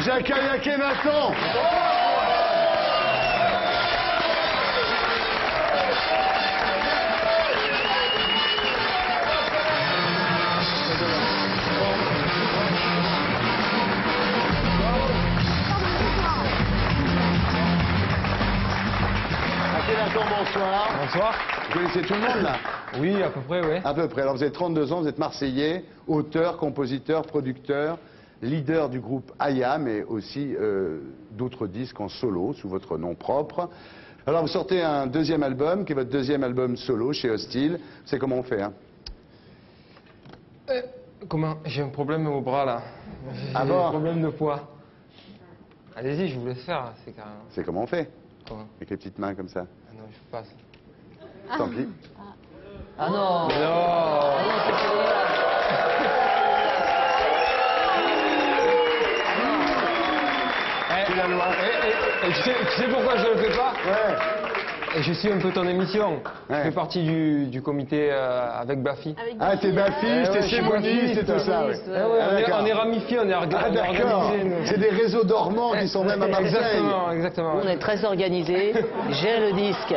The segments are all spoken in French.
J'accueille Akhenaton. Akhenaton, bonsoir. Bonsoir. Vous connaissez tout le monde là? Oui, à peu près, oui. À peu près. Alors vous avez 32 ans, vous êtes marseillais, auteur, compositeur, producteur, leader du groupe Aya, mais aussi d'autres disques en solo, sous votre nom propre. Alors vous sortez un deuxième album, qui est votre deuxième album solo chez Hostile. C'est comment on fait, hein? Comment? J'ai un problème au bras, là. J'ai Ah bon? un problème de poids. Allez-y, je vous laisse faire, c'est carrément... C'est comment on fait? Comment? Avec les petites mains comme ça. Ah non, je passe. Tant pis. Ah non. Mais non. C'est la loi. Et tu sais pourquoi je le fais pas? Ouais. Et je suis un peu ton émission. Ouais. Je fais partie du comité avec Bafi. Ah, t'es bafiste, t'es je suis chémoniste et tout ça, ouais. Eh ouais, Ah, d'accord. on est ramifiés, on est Ah, d'accord. organisés. nous. C'est des réseaux dormants qui sont même à Marseille. Exactement, exactement. On est très organisés. J'ai le disque.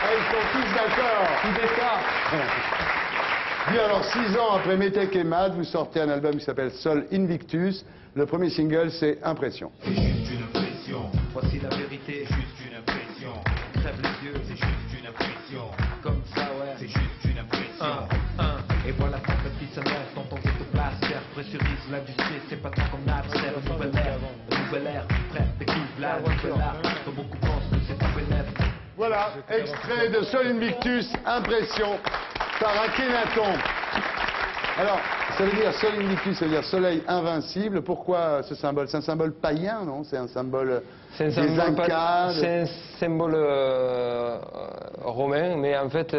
Ah, ils sont tous d'accord. Tout est ça. Puis alors, 6 ans après Métèque et Mad, vous sortez un album qui s'appelle Sol Invictus. Le premier single, c'est Impression. C'est juste une impression. Voici la vérité, juste une impression. Crève les yeux, c'est juste une impression. Comme ça, ouais, c'est juste une impression. Et voilà ta petite s'annonce, ton temps te place. Faire pressurise l'industrie, c'est pas tant qu'on observe. Nouvelle ère, prêt, découvre la nouvelle art. Comme beaucoup pensent que c'est un bénéfice. Voilà, extrait de Sol Invictus, Impression, par Akhenaton. Alors, ça veut dire Sol Invictus, ça veut dire soleil invincible. Pourquoi ce symbole? C'est un symbole païen, non? C'est un symbole des Incas. C'est un symbole romain, mais en fait,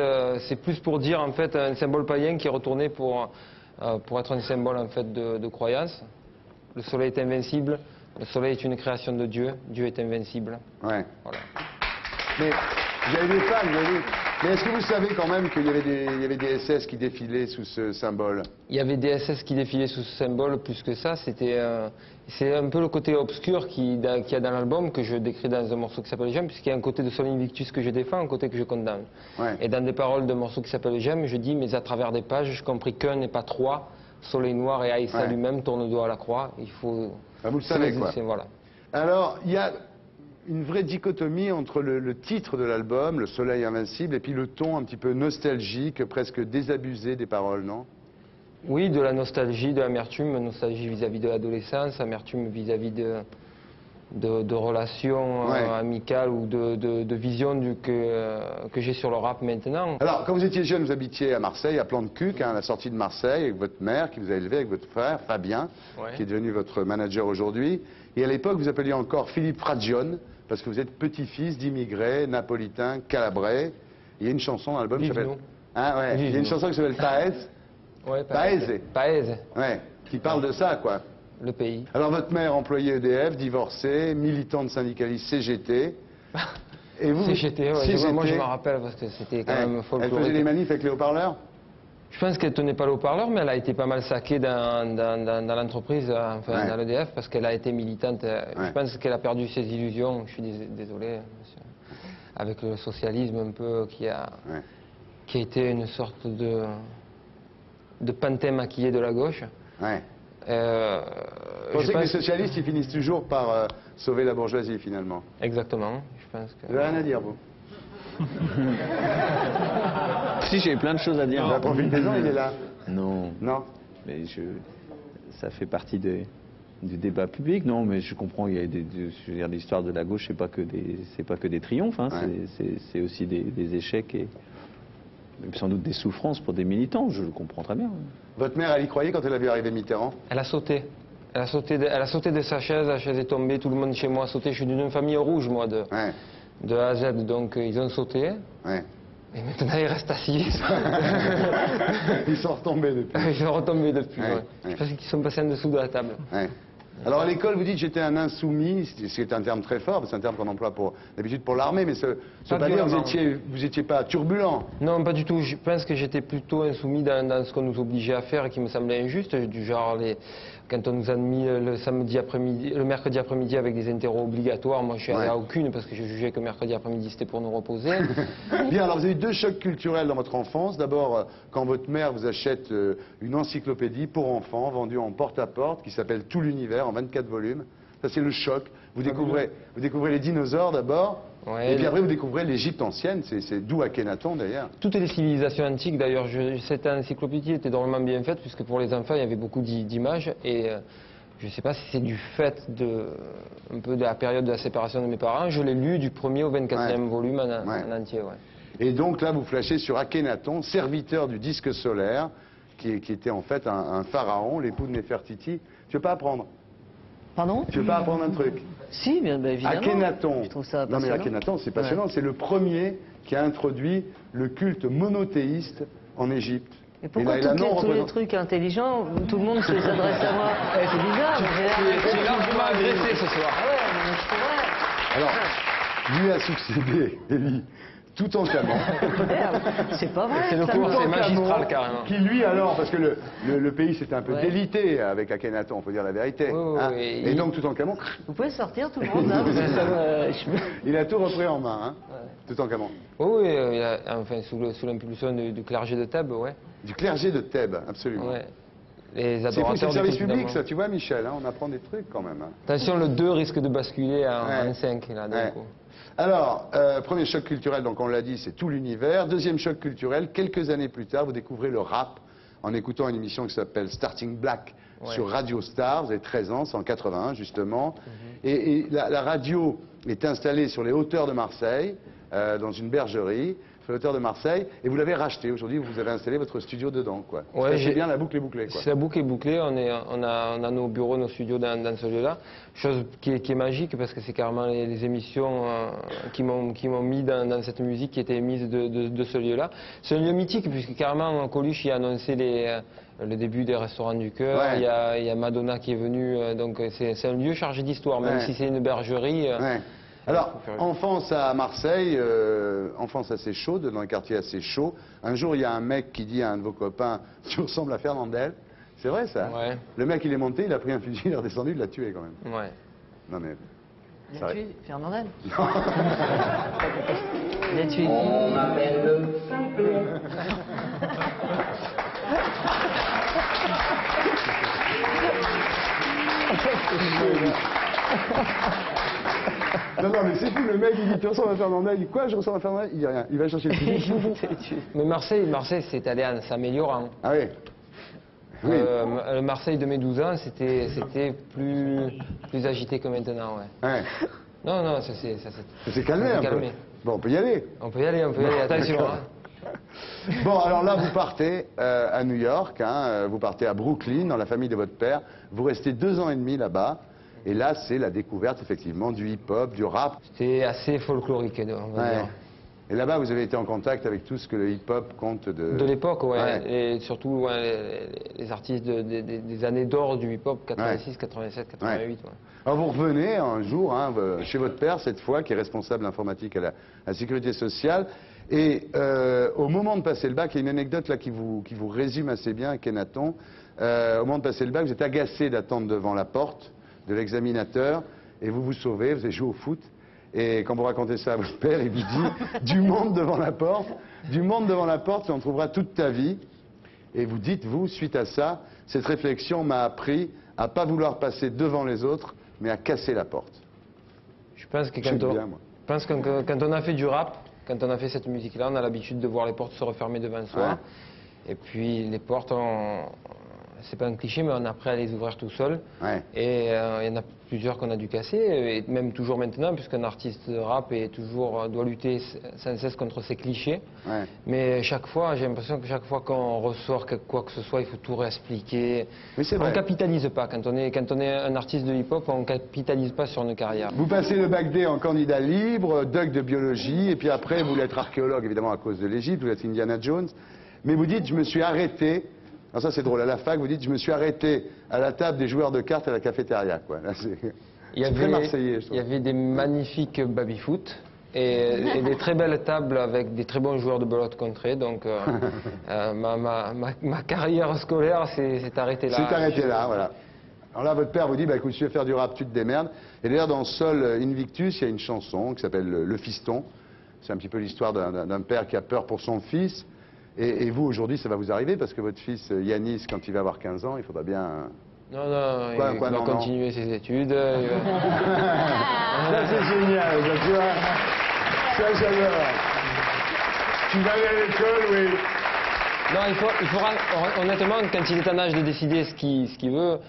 c'est plus pour dire en fait un symbole païen qui est retourné pour être un symbole en fait de croyance. Le soleil est invincible. Le soleil est une création de Dieu. Dieu est invincible. Ouais. Voilà. Mais j'avais des fans, vous voyez. Mais est-ce que vous savez quand même qu'il y avait des SS qui défilaient sous ce symbole? Il y avait des SS qui défilaient sous ce symbole. Plus que ça, c'est un peu le côté obscur qu'il y a dans l'album que je décris dans un morceau qui s'appelle J'aime, puisqu'il y a un côté de Sol Invictus que je défends, un côté que je condamne. Ouais. Et dans des paroles de morceau qui s'appelle J'aime, je dis, mais à travers des pages, j'ai compris qu'un n'est pas trois. Soleil noir et Aïssa lui-même tourne le dos à la croix. Il faut... Ah, vous le savez, quoi. Voilà. Alors, il y a une vraie dichotomie entre le titre de l'album, Le Soleil Invincible, et puis le ton un petit peu nostalgique, presque désabusé des paroles, non? Oui, de la nostalgie, de l'amertume, nostalgie vis-à-vis de l'adolescence, amertume vis-à-vis de relations amicales ou de visions que j'ai sur le rap maintenant. Alors, quand vous étiez jeune, vous habitiez à Marseille, à Plan de Cuc, à la sortie de Marseille, avec votre mère qui vous a élevé, avec votre frère, Fabien, qui est devenu votre manager aujourd'hui. Et à l'époque, vous appeliez encore Philippe Fragione, parce que vous êtes petit-fils d'immigrés napolitains, calabrais. Il y a une chanson dans l'album qui s'appelle... Hein, ouais. Il y a une chanson qui s'appelle Paese. Ouais, Paese. Paese. Ouais, qui parle de ça, quoi. Le pays. Alors, votre mère, employée EDF, divorcée, militante syndicaliste CGT. Et vous, CGT, ouais, CGT. moi je me rappelle parce que c'était quand même folklorique. Elle faisait des manifs avec les haut-parleurs? Je pense qu'elle tenait pas le haut-parleur, mais elle a été pas mal saquée dans l'entreprise, enfin dans l'EDF, parce qu'elle a été militante. Je pense qu'elle a perdu ses illusions, je suis désolé, monsieur, avec le socialisme un peu qui a été une sorte de pantin maquillé de la gauche. Ouais. Je pensez que les pense... socialistes, ils finissent toujours par sauver la bourgeoisie, finalement. Exactement, je pense que... Vous n'avez rien à dire, vous? Si, j'ai plein de choses à dire. Profitez-en, il est là. Non. Non? Mais ça fait partie du débat public, non, mais je comprends, il y a je veux dire, l'histoire de la gauche, c'est pas que des triomphes, hein, c'est aussi des échecs et sans doute des souffrances pour des militants, je le comprends très bien. Votre mère, elle y croyait quand elle a vu arriver Mitterrand? Elle a sauté. Elle a sauté de sa chaise, la chaise est tombée, tout le monde chez moi a sauté. Je suis d'une famille rouge, moi, de A à Z, donc ils ont sauté. Ouais. Et maintenant, ils restent assis. Ils sont retombés depuis. Ils sont retombés depuis, Je pense qu'ils sont passés en dessous de la table. Ouais. Alors à l'école, vous dites j'étais un insoumis, c'est un terme très fort, c'est un terme qu'on emploie d'habitude pour l'armée, mais ça veut pas dire que vous étiez pas turbulent. Non, pas du tout. Je pense que j'étais plutôt insoumis dans ce qu'on nous obligeait à faire et qui me semblait injuste, du genre quand on nous a mis le mercredi après-midi avec des interros obligatoires, moi je suis allé à aucune parce que je jugeais que mercredi après-midi c'était pour nous reposer. Bien, alors vous avez eu 2 chocs culturels dans votre enfance. D'abord, quand votre mère vous achète une encyclopédie pour enfants vendue en porte-à-porte qui s'appelle Tout l'univers en 24 volumes. Ça c'est le choc. Vous découvrez les dinosaures d'abord. Ouais, et puis après vous découvrez l'Égypte ancienne, c'est d'où Akhenaton d'ailleurs. Toutes les civilisations antiques d'ailleurs, cette encyclopédie était drôlement bien faite puisque pour les enfants il y avait beaucoup d'images et je ne sais pas si c'est du fait un peu de la période de la séparation de mes parents, je l'ai lu du 1er au 24e volume en entier. Ouais. Et donc là vous flashez sur Akhenaton, serviteur du disque solaire, qui était en fait un pharaon, l'époux de Néfertiti. Tu veux pas apprendre? Pardon? Tu veux pas apprendre un truc? Si, bien évidemment. Akhenaton. Je trouve ça non mais Akhenaton, c'est passionnant. C'est le premier qui a introduit le culte monothéiste en Égypte. Et pourquoi tous les trucs intelligents, tout le monde s'adresse à moi? C'est bizarre. Tu es largement agressé ce soir. Ah ouais, mais c'est vrai. Alors, lui a succédé, Élie, Toutankhamon. Merde, c'est pas vrai. C'est le cours, c'est magistral carrément. Qui lui alors, parce que le pays s'était un peu délité avec Akhenaton, il faut dire la vérité. Et donc Toutankhamon, vous pouvez sortir tout le monde là, parce que ça me... il a tout repris en main, Toutankhamon. Oui, enfin sous l'impulsion du clergé de Thèbes, ouais. Du clergé de Thèbes, absolument. Ouais. C'est pour le service public, ça, tu vois, Michel, on apprend des trucs quand même. Attention, le 2 risque de basculer en 5, là, d'un coup. Alors, premier choc culturel, donc on l'a dit, c'est tout l'univers. Deuxième choc culturel, quelques années plus tard, vous découvrez le rap en écoutant une émission qui s'appelle Starting Black sur Radio Star. Vous avez 13 ans, c'est en 81 justement. Et la radio est installée sur les hauteurs de Marseille, dans une bergerie, sur les hauteurs de Marseille, et vous l'avez racheté. Aujourd'hui, vous avez installé votre studio dedans, quoi. Ouais, c'est bien, la boucle est bouclée, quoi. La boucle est bouclée, on a nos bureaux, nos studios dans ce lieu-là. Chose qui est magique, parce que c'est carrément les émissions qui m'ont mis dans cette musique qui était émise de ce lieu-là. C'est un lieu mythique, puisque carrément, Coluche y a annoncé le début des Restaurants du Cœur, il y a Madonna qui est venue, donc c'est un lieu chargé d'histoire, même si c'est une bergerie. Alors, enfance à Marseille, enfance assez chaude, dans un quartier assez chaud. Un jour, il y a un mec qui dit à un de vos copains, tu ressembles à Fernandel. C'est vrai ça? Ouais. Le mec, il est monté, il a pris un fusil, il est redescendu, il l'a tué quand même. Ouais. Non mais... Il a tué Fernandel. Il a tué. On m'appelle Non, mais c'est fou, le mec, il dit, tu ressembles à Fernandel. Il dit, quoi, je ressemble à Fernandel? Il dit rien, il va chercher le fusil. Mais Marseille, c'est allé en s'améliorant. Ah oui. Oui. Le Marseille de mes 12 ans, c'était plus agité que maintenant, ouais. Non, ça s'est calmé un peu. Bon, on peut y aller. On peut y aller, attention. Bon, alors là, vous partez à New York, vous partez à Brooklyn, dans la famille de votre père. Vous restez 2 ans et demi là-bas. Et là, c'est la découverte, effectivement, du hip-hop, du rap. C'était assez folklorique, on va dire. Et là-bas, vous avez été en contact avec tout ce que le hip-hop compte de... De l'époque, et surtout les artistes des années d'or du hip-hop, 86, 87, 88. Alors vous revenez un jour chez votre père, cette fois, qui est responsable informatique à la Sécurité sociale. Et au moment de passer le bac, il y a une anecdote là qui vous résume assez bien, Akhenaton. Au moment de passer le bac, vous êtes agacé d'attendre devant la porte de l'examinateur, et vous vous sauvez, vous avez joué au foot. Et quand vous racontez ça à votre père, il vous dit du monde devant la porte, ça en trouvera toute ta vie. Et vous dites, vous, suite à ça, cette réflexion m'a appris à pas vouloir passer devant les autres, mais à casser la porte. Je pense que quand on a fait du rap, quand on a fait cette musique-là, on a l'habitude de voir les portes se refermer devant soi. Et puis les portes, c'est pas un cliché, mais on a appris à les ouvrir tout seul. Et il y en a plusieurs qu'on a dû casser, et même toujours maintenant, puisqu'un artiste de rap doit lutter sans cesse contre ces clichés. Mais chaque fois, j'ai l'impression que chaque fois qu'on ressort quoi que ce soit, il faut tout réexpliquer. Mais c'est vrai. On ne capitalise pas. Quand on est un artiste de hip-hop, on ne capitalise pas sur une carrière. Vous passez le bac D en candidat libre, doc de biologie, et puis après, vous voulez être archéologue, évidemment, à cause de l'Égypte, vous êtes Indiana Jones. Mais vous dites, je me suis arrêté Alors ça c'est drôle, à la fac vous dites je me suis arrêté à la table des joueurs de cartes à la cafétéria quoi. Là, c'est très marseillais je trouve. Il y avait des magnifiques baby-foot et des très belles tables avec des très bons joueurs de belote contrée, donc ma carrière scolaire s'est arrêtée là. C'est arrêté là, voilà. Alors là votre père vous dit bah écoute si tu veux faire du rap tu te démerdes. Et d'ailleurs dans Sol Invictus il y a une chanson qui s'appelle Le Fiston. C'est un petit peu l'histoire d'un père qui a peur pour son fils. Et vous, aujourd'hui, ça va vous arriver parce que votre fils Yanis, quand il va avoir 15 ans, il faudra bien... Non, il va continuer ses études. Ça, c'est génial, tu vois. Ça, j'adore. Tu vas aller à l'école, oui. Non, il faudra, honnêtement, quand il est en âge de décider ce qu'il veut,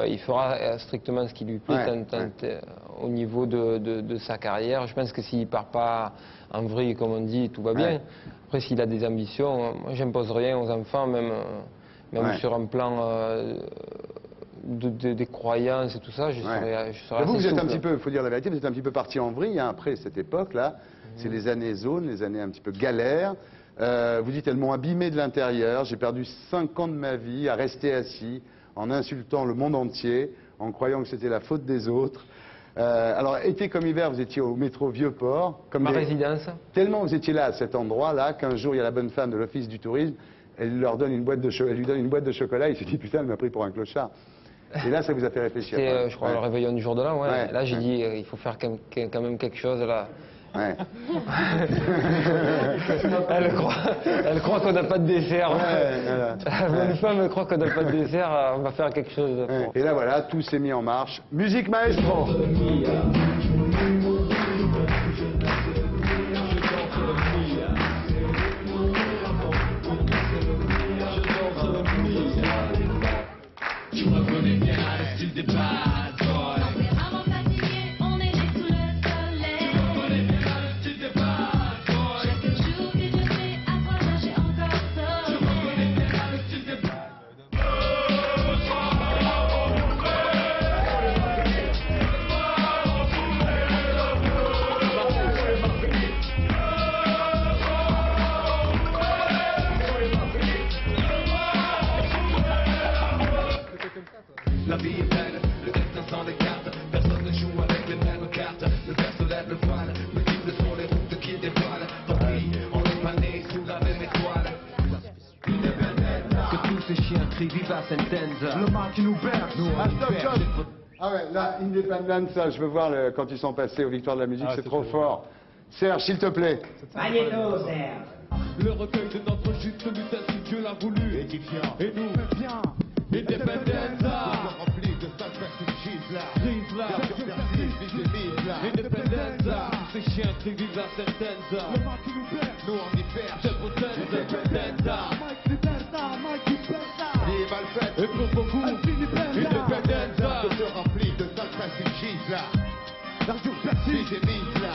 il fera strictement ce qui lui plaît au niveau de sa carrière. Je pense que s'il ne part pas en vrille, comme on dit, tout va bien. Ouais. Après, s'il a des ambitions, moi, j'impose rien aux enfants, même sur un plan des croyances et tout ça, je serai vous assez êtes souple. un petit peu, il faut dire la vérité, vous êtes un petit peu parti en vrille après cette époque-là. C'est les années zone, les années un petit peu galères. Vous dites, elles m'ont abîmé de l'intérieur. J'ai perdu 5 ans de ma vie à rester assis, en insultant le monde entier, en croyant que c'était la faute des autres. Alors, été comme hiver, vous étiez au métro Vieux-Port. Résidence. Tellement vous étiez là, à cet endroit-là, qu'un jour, il y a la bonne femme de l'Office du tourisme, elle lui donne une boîte de chocolat, il se dit, putain, elle m'a pris pour un clochard. Et là, ça vous a fait réfléchir. C'était, je crois, le réveillon du jour de l'an, ouais. Là, j'ai dit, il faut faire quand même quelque chose, là. Ouais. Elle croit qu'on n'a pas de dessert. Voilà. La bonne femme, elle croit qu'on n'a pas de dessert, on va faire quelque chose. Et là, voilà, tout s'est mis en marche. Musique maestro. Tu reconnais bien le style des bad boys. Vraiment fatigué, on est né sous le soleil. Tu reconnais bien le style des bad boys. Chaque jour que je fais à quoi j'ai encore sommeil. Tu reconnais bien le style des bad La vie est belle, le destin sans les cartes. Personne ne joue avec les mêmes cartes. Le père se lève le voile, multiples sont les routes qui dévoilent. Tant pis, on n'est pas né sous la même étoile. Que tous ces chiens crient viva sentenza. Le mal qui nous berce, nous Ah ouais, là, Independence, ça, je veux voir quand ils sont passés aux Victoires de la musique, c'est trop fort. Serge, s'il te plaît. Magnéto, Serge. Le recueil de notre juste lutte si Dieu l'a voulu. Édifiant. Et nous, bien. Independenza. Rempli de sacrifices là. Independenza. Ces chiens crient viva sentenza. Le mal qui nous berce, nous on y perd. C'est potenza. Independenza. Mike liberta, Mike liberta. Les mal faites. Et pour beaucoup, Independenza. Je te remplis de sacrifices là. L'argent persiste, j'ai mis là.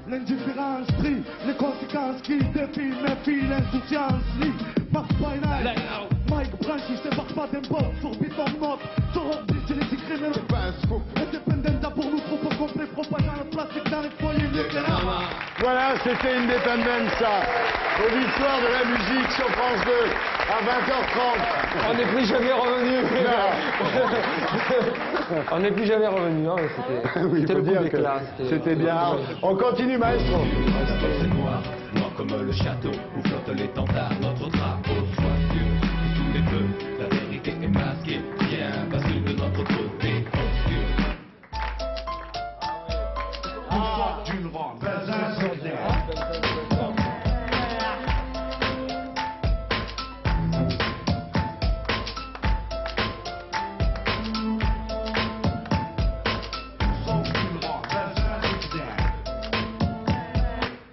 L'indifférence prie, les conséquences qui défilent mes filles, l'insouciance lit. Marche by night, Mike Branchi sépare pas d'impôts, sur Biton Mock, sur Orbis, c'est les criminels. C'est pas un scoop. Independenta pour nous, trop pour complet, propagande plastique dans les foyers nucléaires. Voilà, c'était Independenza, aux Victoires de la musique sur France 2, à 20h30. On n'est plus jamais revenu. On n'est plus jamais revenu, hein, Oui, il c'était faut le coup dire que d'éclat. c'était bien. On continue, maestro. C'est noir, noir comme le château où flottent les tentards. Notre drapeau soit sûr, sous les feux, la vérité est masquée. Viens, bascule de notre côté obscur. D'une ronde,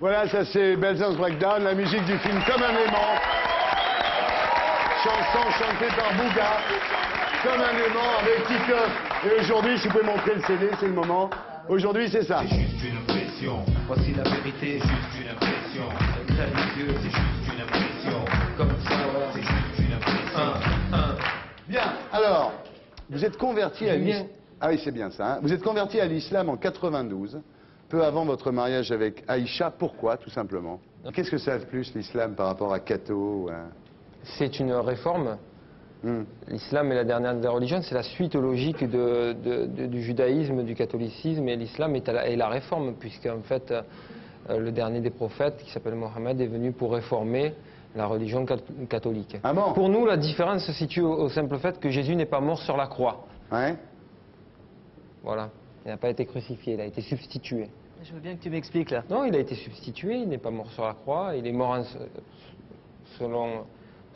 Voilà, ça c'est Belzun's Breakdown, la musique du film Comme un aimant. Chanson chantée par Bouga. Comme un aimant avec Titoff. Et aujourd'hui, si vous pouvez montrer le CD, c'est le moment. Aujourd'hui, c'est ça. C'est juste une impression. Voici la vérité, juste une impression. Crève les yeux, c'est juste une impression. Comme ça, c'est juste une impression. Bien, alors, vous êtes converti à l'islam. Ah oui, c'est bien ça. Hein. Vous êtes converti à l'islam en 92, peu avant votre mariage avec Aïcha. Pourquoi, tout simplement? Qu'est-ce que ça a de plus, l'islam, par rapport à Cato C'est une réforme L'islam est la dernière des religions, c'est la suite logique du judaïsme, du catholicisme, et l'islam est la réforme, puisqu'en fait, le dernier des prophètes, qui s'appelle Mohammed, est venu pour réformer la religion catholique. Ah bon? Pour nous, la différence se situe au simple fait que Jésus n'est pas mort sur la croix. Ouais. Voilà. Il n'a pas été crucifié, il a été substitué. Je veux bien que tu m'expliques là. Non, il a été substitué, il n'est pas mort sur la croix, il est mort selon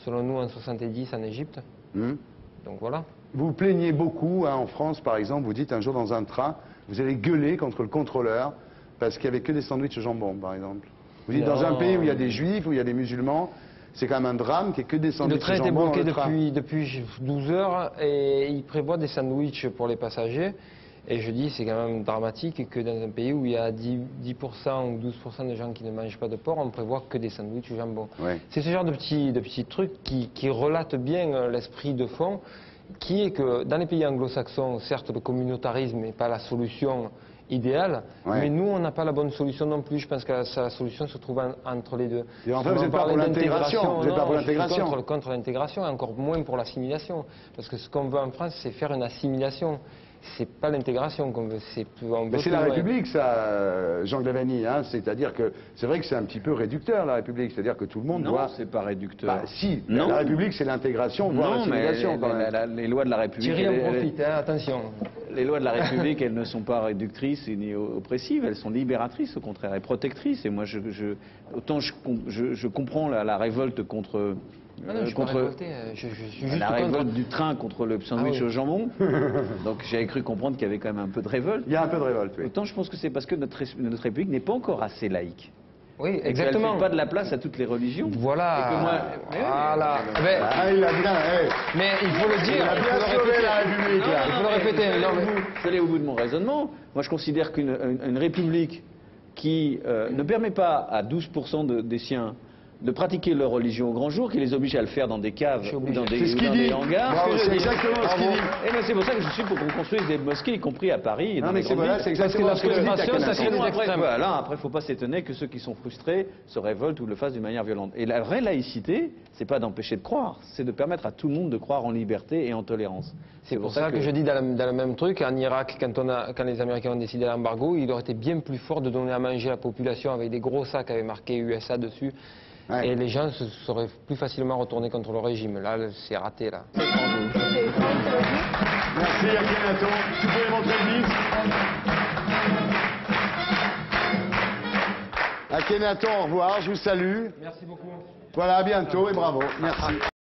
nous en 70 en Égypte. Donc voilà. Vous vous plaignez beaucoup, hein, en France par exemple, vous dites un jour dans un train, vous allez gueuler contre le contrôleur parce qu'il n'y avait que des sandwichs au jambon par exemple. Vous dites dans un pays où il y a des juifs, où il y a des musulmans, c'est quand même un drame qu'il n'y ait que des sandwichs au jambon. Le train était bloqué depuis 12 heures et il prévoit des sandwichs pour les passagers. Et je dis, c'est quand même dramatique que dans un pays où il y a 10% ou 12% de gens qui ne mangent pas de porc, on prévoit que des sandwichs au jambon. Ouais. C'est ce genre de petits trucs qui relatent bien l'esprit de fond, qui est que dans les pays anglo-saxons, certes, le communautarisme n'est pas la solution idéale, mais nous, on n'a pas la bonne solution non plus. Je pense que la solution se trouve entre les deux. Et en fait, vous n'êtes pas pour l'intégration. Vous n'êtes pas pour l'intégration. Je suis contre l'intégration, et encore moins pour l'assimilation. Parce que ce qu'on veut en France, c'est faire une assimilation. C'est pas l'intégration qu'on veut. Mais c'est la République, ça, Jean Glavany. Hein, c'est-à-dire que c'est vrai que c'est un petit peu réducteur, la République. C'est-à-dire que tout le monde doit. Non, c'est pas réducteur. Bah, si, non. La République, c'est l'intégration, voire l'assimilation. Les lois de la République. Thierry en profite, hein, attention. Les lois de la République, elles ne sont pas réductrices ni oppressives, elles sont libératrices, au contraire, et protectrices. Et moi, autant je comprends la révolte contre. Je suis juste la révolte du train contre le sandwich au jambon. Donc j'avais cru comprendre qu'il y avait quand même un peu de révolte. Il y a un peu de révolte, oui. Autant je pense que c'est parce que notre République n'est pas encore assez laïque. Oui, exactement. Elle ne fait pas de la place à toutes les religions. Voilà. Voilà. Il a bien. Mais il faut le dire. Il a bien sauvé la République, là. Il faut le répéter. Je vais aller au bout de mon raisonnement. Moi, je considère qu'une République qui ne permet pas à 12% des siens de pratiquer leur religion au grand jour, qui les oblige à le faire dans des caves ou dans des hangars. C'est exactement ce qu'il dit. Et ben c'est pour ça que je suis pour qu'on construise des mosquées, y compris à Paris. Et non, mais c'est voilà, c'est exactement ce que je dis. Après, il ne faut pas s'étonner que ceux qui sont frustrés se révoltent ou le fassent d'une manière violente. Et la vraie laïcité, c'est pas d'empêcher de croire, c'est de permettre à tout le monde de croire en liberté et en tolérance. C'est pour ça que je dis dans le même truc, en Irak, quand les Américains ont décidé l'embargo, il aurait été bien plus fort de donner à manger à la population avec des gros sacs avec marqué USA dessus. Ouais. Et les gens se seraient plus facilement retournés contre le régime. Là, c'est raté, là. Merci, Akhenaton. Tu peux les montrer le bise. Akhenaton, au revoir, je vous salue. Merci beaucoup. Voilà, à bientôt et bravo. Merci.